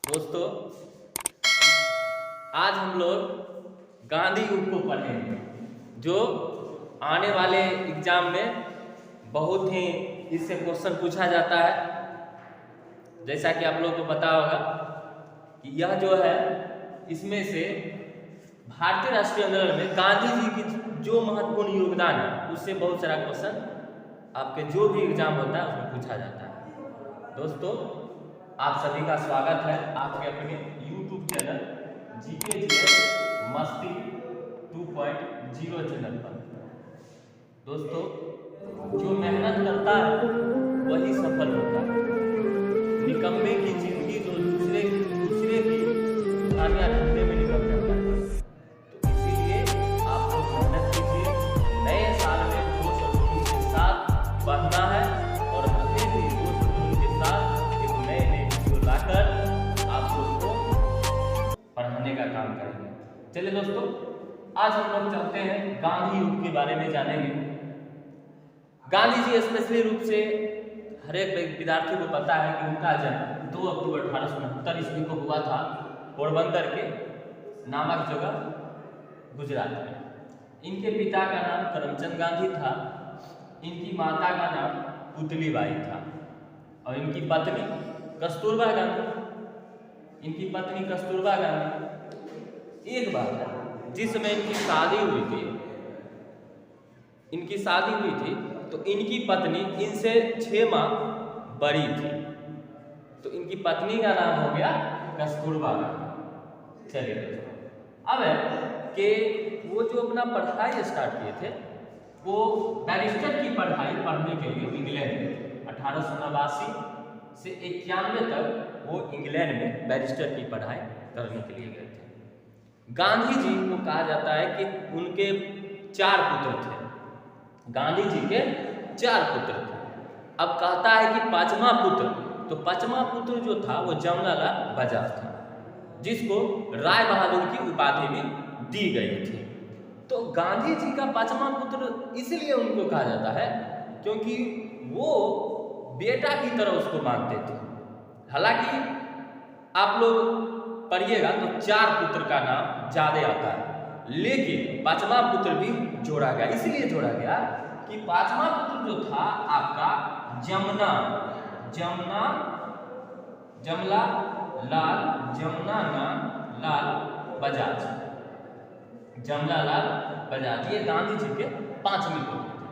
दोस्तों, आज हम लोग गांधी युग को पढ़ेंगे, जो आने वाले एग्जाम में बहुत ही इससे क्वेश्चन पूछा जाता है। जैसा कि आप लोगों को पता होगा कि यह जो है, इसमें से भारतीय राष्ट्रीय आंदोलन में गांधी जी की जो महत्वपूर्ण योगदान है, उससे बहुत सारा क्वेश्चन आपके जो भी एग्जाम होता है उसमें पूछा जाता है। दोस्तों, आप सभी का स्वागत है आपके अपने YouTube चैनल GKGS मस्ती 2.0 चैनल पर। दोस्तों, जो मेहनत करता है वही सफल होता है। निकम्मे की जिंदगी जो दूसरे की खामियां ढूंढने में निकल जाता है। तो इसीलिए आप लोग मेहनत कीजिए। नए साल में जोश और जुनून के साथ बढ़ना है और हमें भी जोश और जुनून के साथ एक नए वीडियो लाकर आप लोग को पढ़ाने का काम करेंगे। चलिए दोस्तों, आज हम लोग चलते हैं गांधी युग के बारे में जानेंगे। गांधी जी स्पेशली रूप से हर एक विद्यार्थी को पता है कि उनका जन्म 2 अक्टूबर 1869 ईस्वी को हुआ था, पोरबंदर के नामक जगह गुजरात में। इनके पिता का नाम करमचंद गांधी था, इनकी माता का नाम पुतलीबाई था और इनकी पत्नी कस्तूरबा गांधी। एक बार जिस समय इनकी शादी हुई थी तो इनकी पत्नी इनसे 6 माह बड़ी थी, तो इनकी पत्नी का नाम हो गया कस्तूरबा गांधी। चलिए दोस्तों, अब है कि वो जो अपना पढ़ाई स्टार्ट किए थे, वो बैरिस्टर की पढ़ाई पढ़ने के लिए इंग्लैंड में 1889 से 91 तक वो इंग्लैंड में बैरिस्टर की पढ़ाई करने के लिए गए थे। गांधी जी को कहा जाता है कि उनके 4 पुत्र थे। गांधी जी के 4 पुत्र थे। अब कहता है कि 5वां पुत्र, तो 5वां पुत्र जो था वो जमनालाल बजाज था, जिसको राय बहादुर की उपाधि भी दी गई थी। तो गांधी जी का 5वां पुत्र इसलिए उनको कहा जाता है क्योंकि वो बेटा की तरह उसको मानते थे। हालांकि आप लोग पढ़िएगा तो 4 पुत्र का नाम ज्यादा आता है, लेकिन 5वां पुत्र भी जोड़ा गया। इसलिए जोड़ा गया कि 5वां पुत्र जो था आपका जमना लाल बजाज, ये गांधी जी के 5वें पुत्र थे।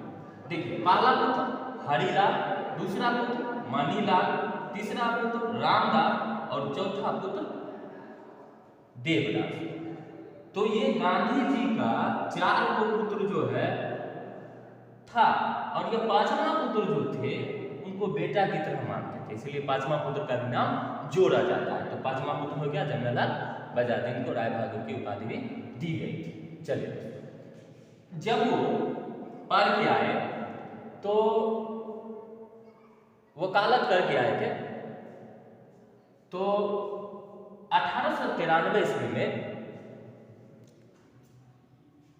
देखिए, पहला पुत्र हरिलाल, दूसरा पुत्र मणिलाल, तीसरा पुत्र रामदास और चौथा पुत्र देवदास। तो ये गांधी जी का 4 पुत्र जो है था, और ये 5वां पुत्र जो थे उनको बेटा की तरह मानते थे, इसलिए 5वां पुत्र का भी नाम जोड़ा जाता है। तो 5वां पुत्र हो गया जमनालाल बजाज, इनको राय बहादुर की उपाधि भी दी गई थी। चलिए, जब वो पढ़ के आए तो वकालत करके आए थे, तो 1893 ईस्वी में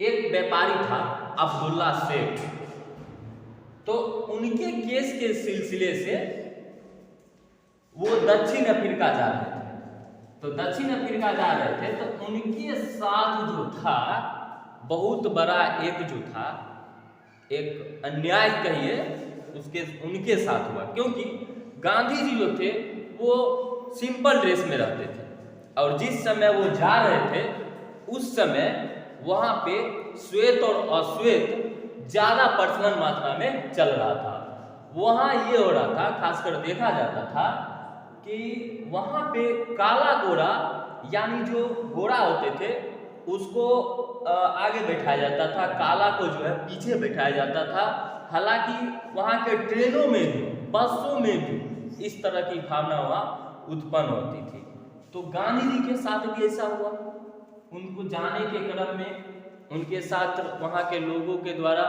एक व्यापारी था अब्दुल्ला सेठ, तो उनके केस के सिलसिले से वो दक्षिण अफ्रीका जा रहे थे। तो दक्षिण अफ्रीका जा रहे थे तो उनके साथ जो था बहुत बड़ा एक अन्याय कहिए उनके साथ हुआ, क्योंकि गांधी जी जो थे वो सिंपल ड्रेस में रहते थे, और जिस समय वो जा रहे थे उस समय वहां पे श्वेत और अश्वेत ज्यादा पर्सनल मात्रा में चल रहा था। वहां ये हो रहा था, खासकर देखा जाता था कि वहां पे काला गोरा, यानी जो गोरा होते थे उसको आगे बैठाया जाता था, काला को जो है पीछे बैठाया जाता था। हालांकि वहां के ट्रेनों में भी, बसों में भी इस तरह की भावना वहां उत्पन्न होती थी। तो गांधी जी के साथ भी ऐसा हुआ। उनको जाने के क्रम में उनके साथ वहां के लोगों के द्वारा,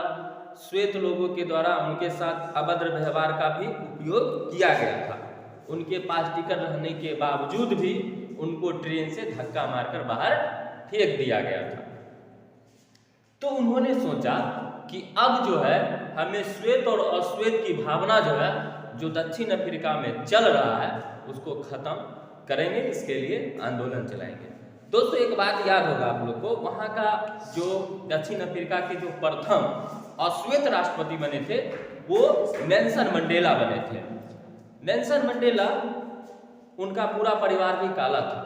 श्वेत लोगों के द्वारा उनके साथ अभद्र व्यवहार का भी उपयोग किया गया था। उनके पास टिकट रहने के बावजूद भी उनको ट्रेन से धक्का मारकर बाहर फेंक दिया गया था। तो उन्होंने सोचा कि अब जो है हमें श्वेत और अश्वेत की भावना जो है, जो दक्षिण अफ्रीका में चल रहा है, उसको खत्म करेंगे, इसके लिए आंदोलन चलाएंगे। दोस्तों एक बात याद होगा आप लोग को, वहाँ का जो दक्षिण अफ्रीका के जो प्रथम अश्वेत राष्ट्रपति बने थे वो नेल्सन मंडेला बने थे। नेल्सन मंडेला, उनका पूरा परिवार भी काला था।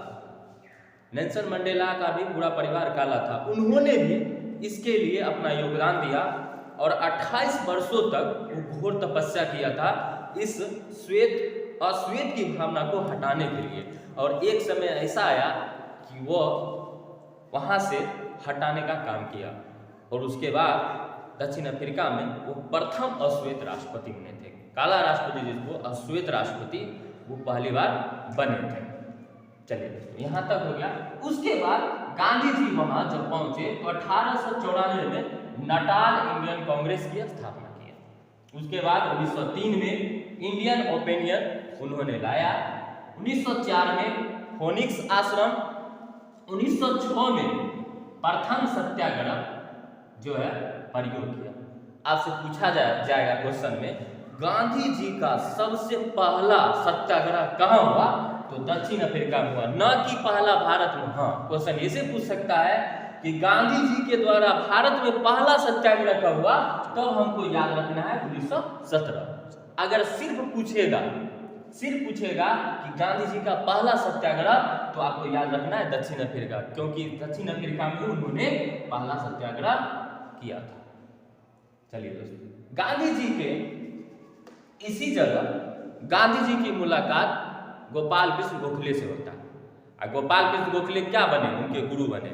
नेल्सन मंडेला का भी पूरा परिवार काला था। उन्होंने भी इसके लिए अपना योगदान दिया और 28 वर्षों तक वो घोर तपस्या किया था इस अश्वेत की भावना को हटाने के लिए। और एक समय ऐसा आया कि वो वहाँ से हटाने का काम किया और उसके बाद दक्षिण अफ्रीका में वो प्रथम अश्वेत राष्ट्रपति बने थे। काला राष्ट्रपति जिसको अश्वेत राष्ट्रपति, वो पहली बार बने थे। चलिए दोस्तों यहाँ तक हो गया। उसके बाद गांधी जी वहाँ जब पहुंचे तो 1894 में नाटाल इंडियन कांग्रेस की स्थापना की। उसके बाद 1903 में इंडियन ओपिनियन उन्होंने लाया। 1904 में फोनिक्स आश्रम, 1906 में प्रथम सत्याग्रह जो है प्रयोग किया। आपसे पूछा जाएगा क्वेश्चन में, गांधी जी का सबसे पहला सत्याग्रह कहाँ हुआ? तो दक्षिण अफ्रीका में हुआ, न कि पहला भारत में। हाँ, क्वेश्चन ऐसे पूछ सकता है कि गांधी जी के द्वारा भारत में पहला सत्याग्रह कब हुआ, तो हमको याद रखना है 1917। अगर सिर्फ पूछेगा कि गांधी जी का पहला सत्याग्रह, तो आपको याद रखना है दक्षिण अफ्रीका, क्योंकि दक्षिण अफ्रीका में उन्होंने पहला सत्याग्रह किया था। चलिए दोस्तों, गांधी जी के इसी जगह गांधी जी की मुलाकात गोपाल कृष्ण गोखले से होता है। और गोपाल कृष्ण गोखले क्या बने? उनके गुरु बने।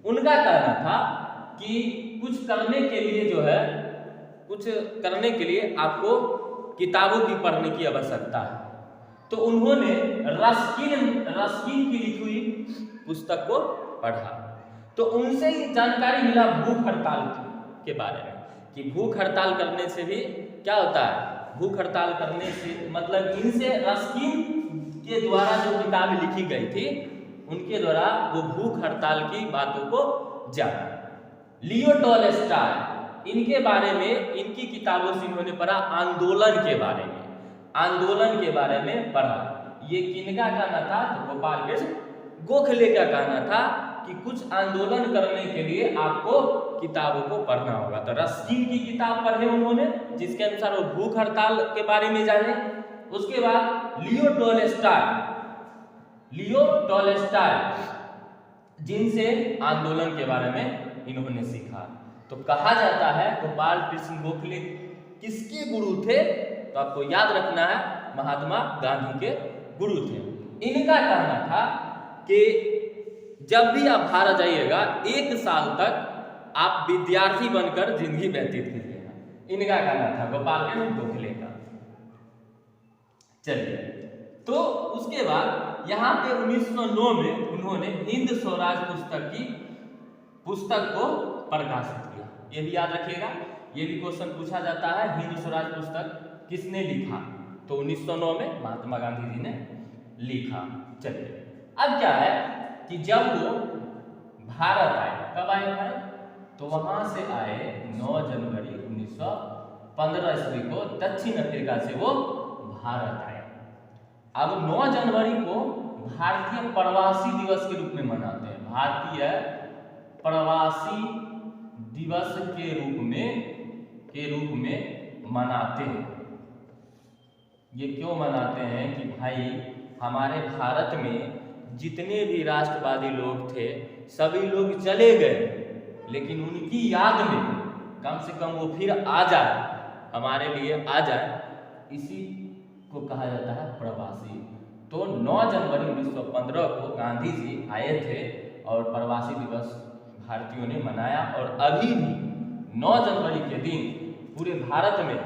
उनका कहना था कि कुछ करने के लिए आपको किताबों की पढ़ने की आवश्यकता है। तो उन्होंने रस्किन की लिखी हुई पुस्तक को पढ़ा। तो उनसे ही जानकारी मिला भूख हड़ताल के बारे में, कि भूख हड़ताल करने से भी क्या होता है। भूख हड़ताल करने से मतलब इनसे रस्किन के द्वारा जो किताब लिखी गई थी, उनके द्वारा वो भूख हड़ताल की बातों को जाना। लियो टॉलस्टॉय, इनके बारे में, इनकी किताबों से इन्होंने पढ़ा आंदोलन के बारे में पढ़ा। ये किनका कहना था? तो गोपाल कृष्ण गोखले का कहना था कि कुछ आंदोलन करने के लिए आपको किताबों को पढ़ना होगा। तो रस्किन की किताब पढ़े उन्होंने, जिसके अनुसार वो भूख हड़ताल के बारे में जाने। उसके बाद लियो टॉलस्टॉय, जिनसे आंदोलन के बारे में इन्होंने सीखा। तो कहा जाता है गोपाल कृष्ण गोखले किसके गुरु थे? तो आपको याद रखना है महात्मा गांधी के गुरु थे। इनका कहना था कि जब भी आप भारत जाइएगा 1 साल तक आप विद्यार्थी बनकर जिंदगी व्यतीत कीजिएगा। इनका कहना था गोपाल कृष्ण गोखले का। चलिए, तो उसके बाद यहाँ पे 1909 में उन्होंने हिंद स्वराज पुस्तक को प्रकाशित किया। ये भी याद रखिएगा, ये भी क्वेश्चन पूछा जाता है, हिंद स्वराज पुस्तक किसने लिखा? तो 1909 में महात्मा गांधी जी ने लिखा। चलिए, अब क्या है कि जब वो भारत आए, कब आए भारत? तो वहां से आए 9 जनवरी 1915 ईस्वी को दक्षिण अफ्रीका से वो भारत आए। अब 9 जनवरी को भारतीय प्रवासी दिवस के रूप में मनाते हैं। भारतीय प्रवासी दिवस के रूप में मनाते हैं। ये क्यों मनाते हैं कि भाई हमारे भारत में जितने भी राष्ट्रवादी लोग थे सभी लोग चले गए, लेकिन उनकी याद में कम से कम वो फिर आ जाए, हमारे लिए आ जाए, इसी को कहा जाता है प्रवासी। तो 9 जनवरी 1915 को गांधी जी आए थे और प्रवासी दिवस भारतीयों ने मनाया। और अभी भी 9 जनवरी के दिन पूरे भारत में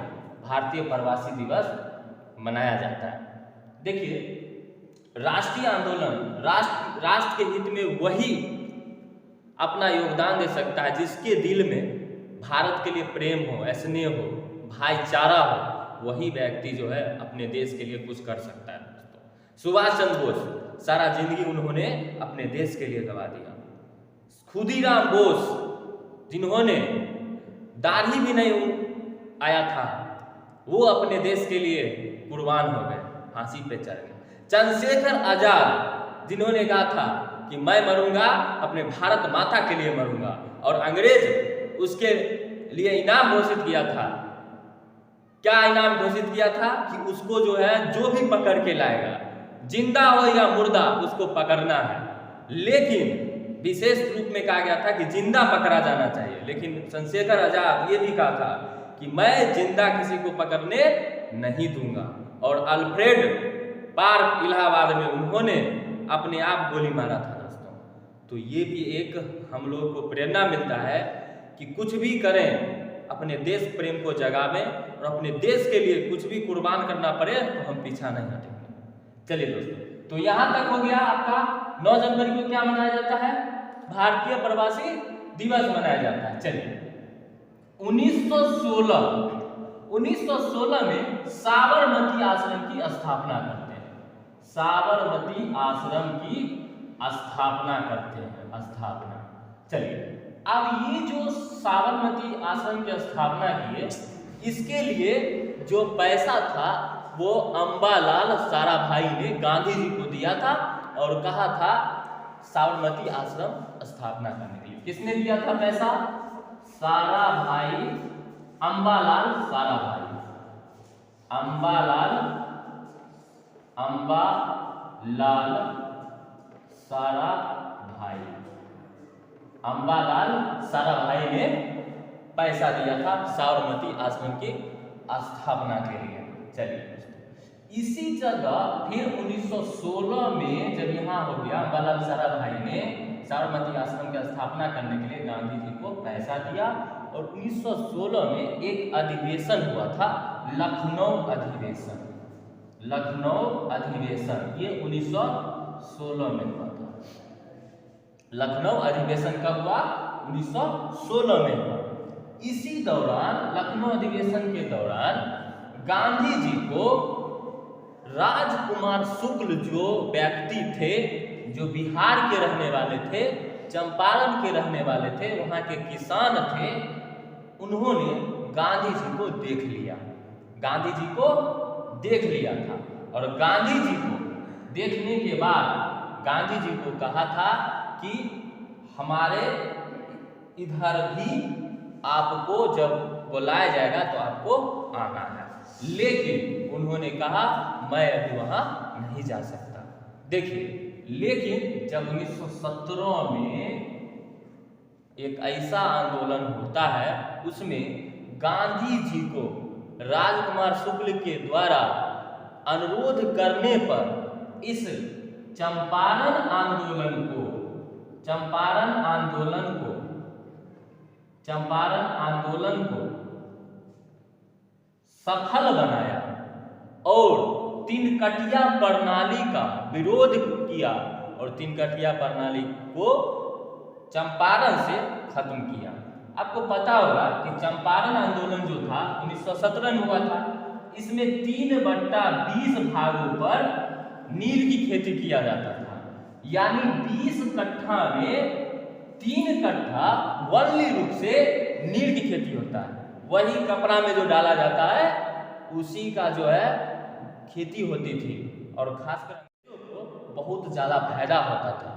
भारतीय प्रवासी दिवस मनाया जाता है। देखिए, राष्ट्रीय आंदोलन, राष्ट्र के हित में वही अपना योगदान दे सकता है जिसके दिल में भारत के लिए प्रेम हो, स्नेह हो, भाईचारा हो। वही व्यक्ति जो है अपने देश के लिए कुछ कर सकता है। सुभाष चंद्र बोस सारा जिंदगी उन्होंने अपने देश के लिए गवा दिया। खुदीराम बोस, जिन्होंने दाढ़ी भी नहीं आया था, वो अपने देश के लिए कुर्बान हो गए, फांसी पे चढ़ गए। चंद्रशेखर आजाद जिन्होंने कहा था कि मैं मरूंगा अपने भारत माता के लिए मरूंगा, और अंग्रेज उसके लिए इनाम घोषित किया था। क्या इनाम घोषित किया था कि उसको जो है जो भी पकड़ के लाएगा, जिंदा हो या मुर्दा, उसको पकड़ना है। लेकिन विशेष रूप में कहा गया था कि जिंदा पकड़ा जाना चाहिए। लेकिन चंद्रशेखर आजाद ये भी कहा था कि मैं जिंदा किसी को पकड़ने नहीं दूंगा। और अल्फ्रेड पार्क इलाहाबाद में उन्होंने अपने आप गोली मारा था दोस्तों। तो ये भी एक हम लोग को प्रेरणा मिलता है कि कुछ भी करें अपने देश प्रेम को जगावें, और अपने देश के लिए कुछ भी कुर्बान करना पड़े तो हम पीछा नहीं हटेंगे। चलिए दोस्तों, तो यहाँ तक हो गया आपका 9 जनवरी को क्या मनाया जाता है? भारतीय प्रवासी दिवस मनाया जाता है। चलिए 1916 में साबरमती आश्रम की स्थापना करते हैं। साबरमती आश्रम की स्थापना करते हैं। स्थापना। चलिए अब ये जो साबरमती आश्रम की स्थापना की है, इसके लिए जो पैसा था वो अंबालाल साराभाई ने गांधी जी को दिया था और कहा था साबरमती आश्रम स्थापना करने के लिए। किसने दिया था पैसा? साराभाई, अंबालाल साराभाई, अंबालाल साराभाई, अंबालाल साराभाई ने पैसा दिया था साबरमती आश्रम की स्थापना के लिए। चलिए इसी जगह फिर 1916 में जब यहाँ हो गया, अंबालाल साराभाई ने साबरमती आश्रम की स्थापना करने के लिए गांधी जी को पैसा दिया, और 1916 में एक अधिवेशन हुआ था, लखनऊ अधिवेशन। लखनऊ अधिवेशन ये 1916 में हुआ था। लखनऊ अधिवेशन कब हुआ? 1916 में हुआ। इसी दौरान, लखनऊ अधिवेशन के दौरान गांधी जी को राजकुमार शुक्ल जो व्यक्ति थे, जो बिहार के रहने वाले थे, चंपारण के रहने वाले थे, वहाँ के किसान थे, उन्होंने गांधी जी को देख लिया। गांधी जी को देख लिया था, और गांधी जी को देखने के बाद गांधी जी को कहा था कि हमारे इधर भी आपको जब बुलाया जाएगा तो आपको आना है। लेकिन उन्होंने कहा मैं अभी वहां नहीं जा सकता। देखिए, लेकिन जब 1917 में एक ऐसा आंदोलन होता है, उसमें गांधी जी को राजकुमार शुक्ल के द्वारा अनुरोध करने पर इस चंपारण आंदोलन को सफल बनाया और तीनकटिया प्रणाली का विरोध किया, और तीनकटिया प्रणाली को चंपारण से खत्म किया। आपको पता होगा कि चंपारण आंदोलन जो था 1917 में हुआ था, इसमें 3/20 भागों पर नील की खेती किया जाता था। यानी 20 कट्ठा में 3 कट्ठा वल्ली रूप से नील की खेती होता है। वही कपड़ा में जो डाला जाता है उसी का जो है खेती होती थी, और खासकर को बहुत ज़्यादा फायदा होता था,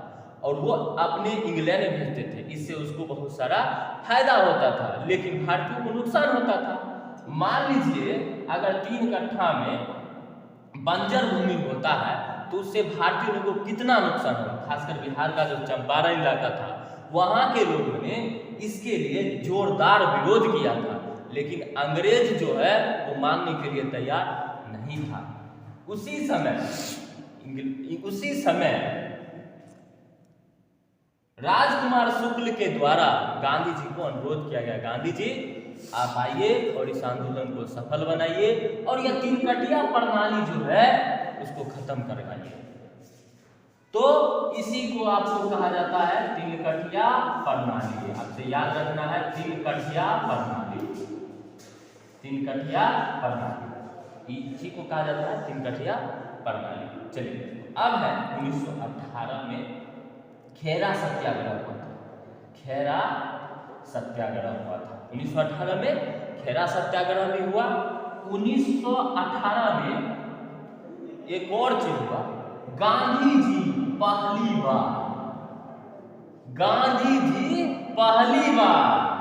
और वो अपने इंग्लैंड भेजते थे, इससे उसको बहुत सारा फायदा होता था, लेकिन भारतीयों को नुकसान होता था। मान लीजिए अगर 3 कट्ठा में बंजर भूमि होता है तो उससे भारतीय लोगों को कितना नुकसान होगा। खासकर बिहार का जो चंपारण इलाका था, वहाँ के लोगों ने इसके लिए जोरदार विरोध किया था, लेकिन अंग्रेज जो है वो मानने के लिए तैयार नहीं था। उसी समय राजकुमार शुक्ल के द्वारा गांधी जी को अनुरोध किया गया, गांधी जी आप आइए और इस आंदोलन को सफल बनाइए, और यह तीनकटिया प्रणाली जो है उसको खत्म करवाइए। तो इसी को आपको कहा जाता है तीनकटिया प्रणाली। आपसे याद रखना है तीनकटिया प्रणाली। तीनकटिया प्रणाली इसी को कहा जाता है तीनकटिया प्रणाली। चलिए अब है 1918 में खेरा सत्याग्रह हुआ था। खेरा सत्याग्रह हुआ था 1918 में। खेरा सत्याग्रह भी हुआ। 1918 में एक और चीज हुआ, गांधी जी पहली बार, गांधी जी पहली बार,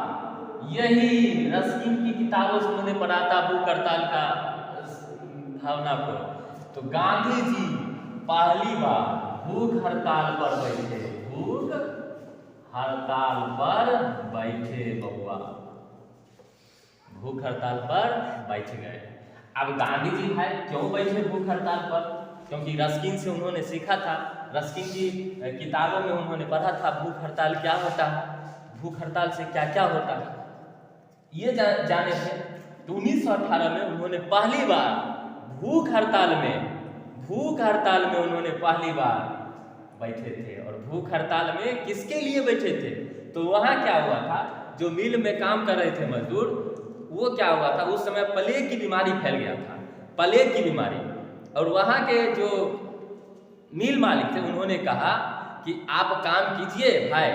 यही रस्किन की किताबों से उन्होंने पढ़ा था भूख हड़ताल का भावना को। तो गांधी जी पहली बार भूख हड़ताल पर बैठे, भूख हड़ताल पर बैठे बउआ, भूख हड़ताल पर बैठ गए। अब गांधी जी भाई क्यों बैठे भूख हड़ताल पर? क्योंकि रस्किन से उन्होंने सीखा था, रस्किन की किताबों में उन्होंने पढ़ा था भूख हड़ताल क्या होता है, भूख हड़ताल से क्या क्या होता है, ये जाने थे। तो 1918 में उन्होंने पहली बार भूख हड़ताल में उन्होंने पहली बार बैठे थे। और भूख हड़ताल में किसके लिए बैठे थे? तो वहाँ क्या हुआ था, जो मिल में काम कर रहे थे मजदूर, वो क्या हुआ था, उस समय प्लेग की बीमारी फैल गया था, प्लेग की बीमारी। और वहाँ के जो मिल मालिक थे उन्होंने कहा कि आप काम कीजिए भाई,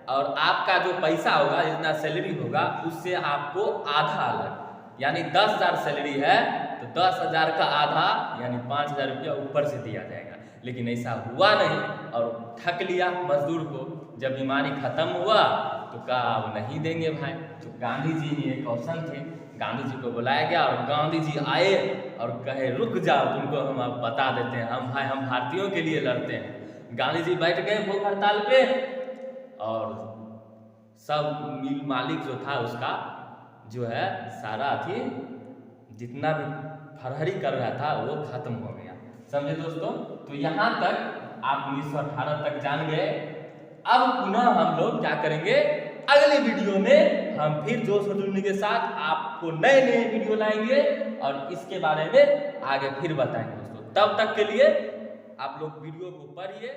और आपका जो पैसा होगा, जितना सैलरी होगा, उससे आपको आधा अलग, यानी 10,000 सैलरी है तो 10,000 का आधा यानी 5,000 रुपया ऊपर से दिया जाएगा। लेकिन ऐसा हुआ नहीं और ठग लिया मजदूर को। जब बीमारी खत्म हुआ तो कहा अब नहीं देंगे भाई। तो गांधी जी ने एक ऑप्शन थे, गांधी जी को बुलाया गया और गांधी जी आए और कहे रुक जाओ, तुमको हम अब बता देते हैं, हम भारतीयों के लिए लड़ते हैं। गांधी जी बैठ गए भूख हड़ताल पे और सब मिल मालिक जो था उसका जो है सारा थी जितना भी फरहरी कर रहा था वो खत्म हो गया। समझे दोस्तों? तो यहाँ तक आप 1918 तक जान गए। अब पुनः हम लोग क्या करेंगे, अगले वीडियो में हम फिर जोश और जुनून के साथ आपको नए नए वीडियो लाएंगे और इसके बारे में आगे फिर बताएंगे दोस्तों। तब तक के लिए आप लोग वीडियो को पढ़िए।